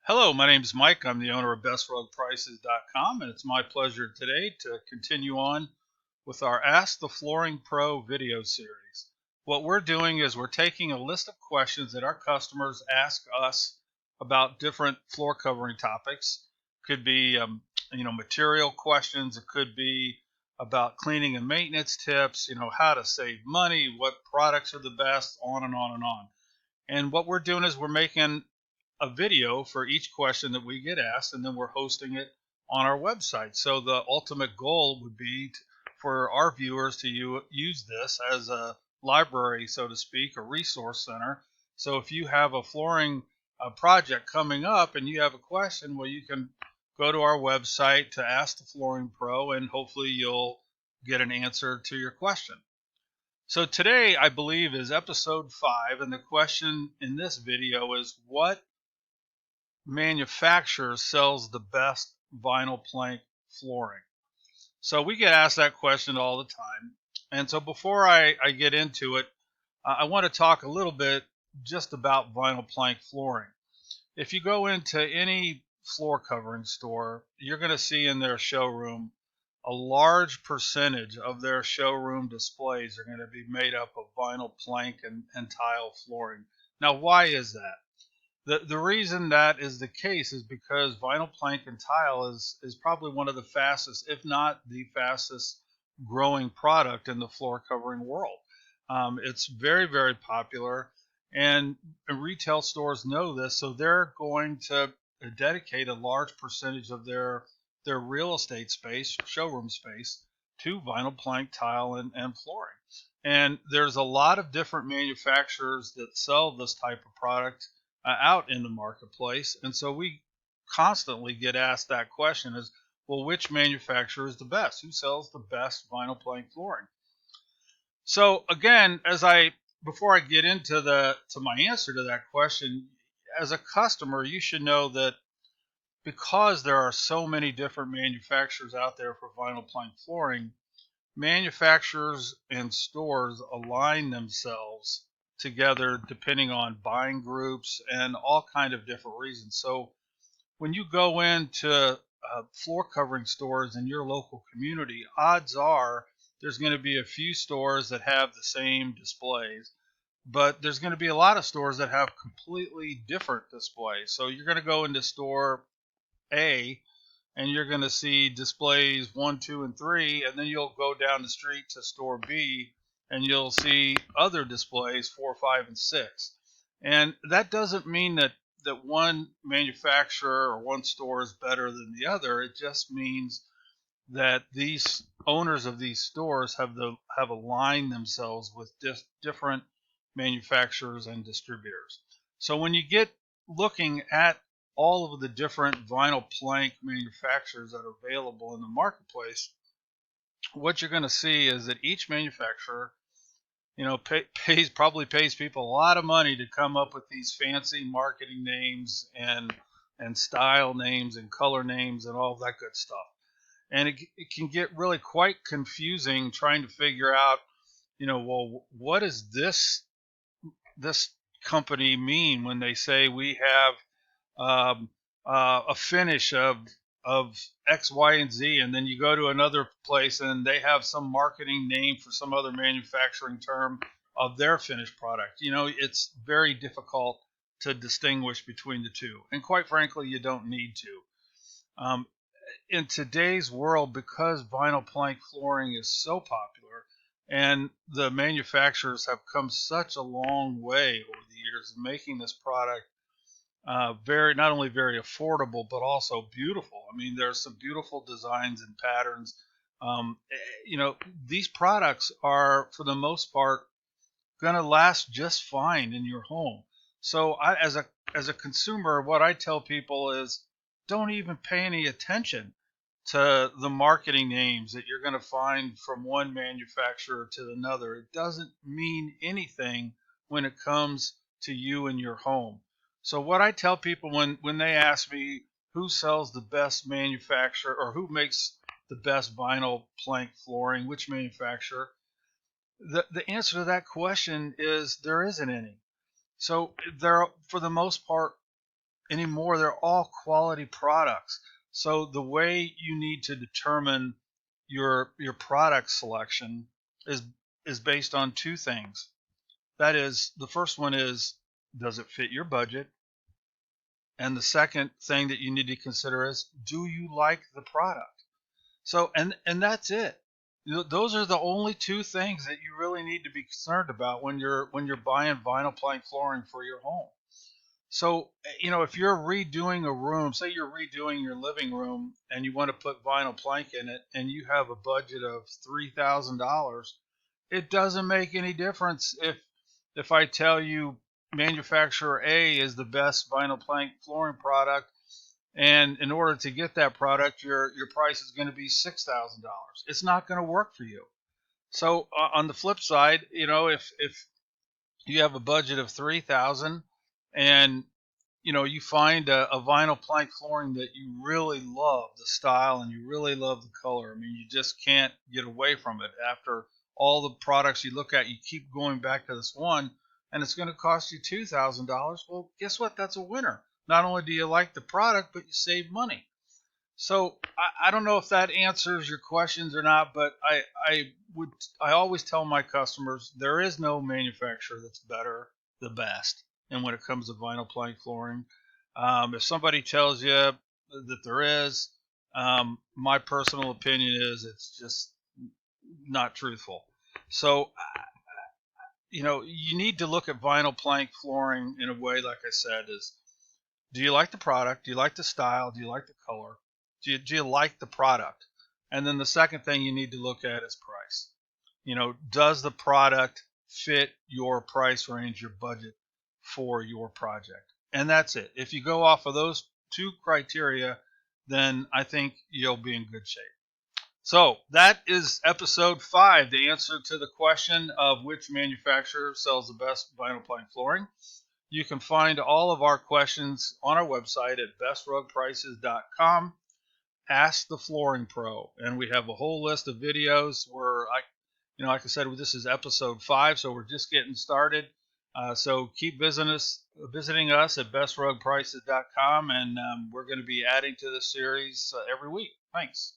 Hello, my name is Mike. I'm the owner of BestRugPrices.com, and it's my pleasure today to continue on with our Ask the Flooring Pro video series. What we're doing is we're taking a list of questions that our customers ask us about different floor covering topics. Could be, material questions. It could be about cleaning and maintenance tips. How to save money, what products are the best, on and on and on. And what we're doing is we're making a video for each question that we get asked, and then we're hosting it on our website. So the ultimate goal would be for our viewers to use this as a library, so to speak, a resource center. So if you have a flooring project coming up and you have a question, well, you can go to our website to Ask the Flooring Pro, and hopefully you'll get an answer to your question. So today, I believe, is episode 5, and the question in this video is, what manufacturer sells the best vinyl plank flooring? So we get asked that question all the time. And so before I get into it, I want to talk a little bit just about vinyl plank flooring. If you go into any floor covering store, you're going to see in their showroom a large percentage of their showroom displays are going to be made up of vinyl plank and tile flooring. Now, why is that? The reason that is the case is because vinyl plank and tile is probably one of the fastest, if not the fastest, growing product in the floor covering world. It's very, very popular, and retail stores know this, so they're going to dedicate a large percentage of their real estate space, showroom space, to vinyl plank tile and flooring. And there's a lot of different manufacturers that sell this type of product out in the marketplace. And so we constantly get asked that question is, well, which manufacturer is the best? Who sells the best vinyl plank flooring? So again, before I get into my answer to that question, as a customer, you should know that because there are so many different manufacturers out there for vinyl plank flooring, manufacturers and stores align themselves together depending on buying groups and all kind of different reasons. So when you go into floor covering stores in your local community, odds are there's going to be a few stores that have the same displays, but there's going to be a lot of stores that have completely different displays. So you're going to go into store A and you're going to see displays 1, 2, and 3, and then you'll go down the street to store B and you'll see other displays 4, 5, and 6. And that doesn't mean that one manufacturer or one store is better than the other. It just means that these owners of these stores have aligned themselves with different manufacturers and distributors. So when you get looking at all of the different vinyl plank manufacturers that are available in the marketplace, what you're going to see is that each manufacturer, probably pays people a lot of money to come up with these fancy marketing names and style names and color names and all that good stuff. And it can get really quite confusing trying to figure out, well, what does this company mean when they say we have a finish of X, Y, and Z, and then you go to another place and they have some marketing name for some other manufacturing term of their finished product. It's very difficult to distinguish between the two, and quite frankly, you don't need to. In today's world, because vinyl plank flooring is so popular, and the manufacturers have come such a long way over the years in making this product very, not only very affordable but also beautiful. I mean, there's some beautiful designs and patterns. These products are, for the most part, going to last just fine in your home. So as a consumer, what I tell people is, don't even pay any attention to the marketing names that you're going to find from one manufacturer to another. It doesn't mean anything when it comes to you and your home. So what I tell people when they ask me who sells the best manufacturer or who makes the best vinyl plank flooring, which manufacturer, the answer to that question is there isn't any. So there, for the most part, anymore. They're all quality products. So the way you need to determine your product selection is based on two things. That is, the first one is, does it fit your budget? And the second thing that you need to consider is, do you like the product? So, and that's it. Those are the only two things that you really need to be concerned about when you're buying vinyl plank flooring for your home. So, if you're redoing a room, say you're redoing your living room and you want to put vinyl plank in it and you have a budget of $3,000, it doesn't make any difference if I tell you manufacturer A is the best vinyl plank flooring product, and in order to get that product, your price is going to be $6,000. It's not going to work for you. So on the flip side, if you have a budget of 3,000 and you find a vinyl plank flooring that you really love the style and you really love the color. I mean, you just can't get away from it. After all the products you look at, you keep going back to this one, and it's going to cost you $2,000. Well, guess what? That's a winner. Not only do you like the product, but you save money. So I don't know if that answers your questions or not, but I always tell my customers there is no manufacturer that's better, the best, and when it comes to vinyl plank flooring. If somebody tells you that there is, my personal opinion is it's just not truthful. So you need to look at vinyl plank flooring in a way, like I said, is, do you like the product? Do you like the style? Do you like the color? Do you like the product? And then the second thing you need to look at is price. Does the product fit your price range, your budget for your project? And that's it. If you go off of those two criteria, then I think you'll be in good shape. So that is episode 5, the answer to the question of which manufacturer sells the best vinyl plank flooring. You can find all of our questions on our website at bestrugprices.com. Ask the Flooring Pro, and we have a whole list of videos where like I said, this is episode 5, so we're just getting started. So keep visiting us at bestrugprices.com, and we're going to be adding to this series every week. Thanks.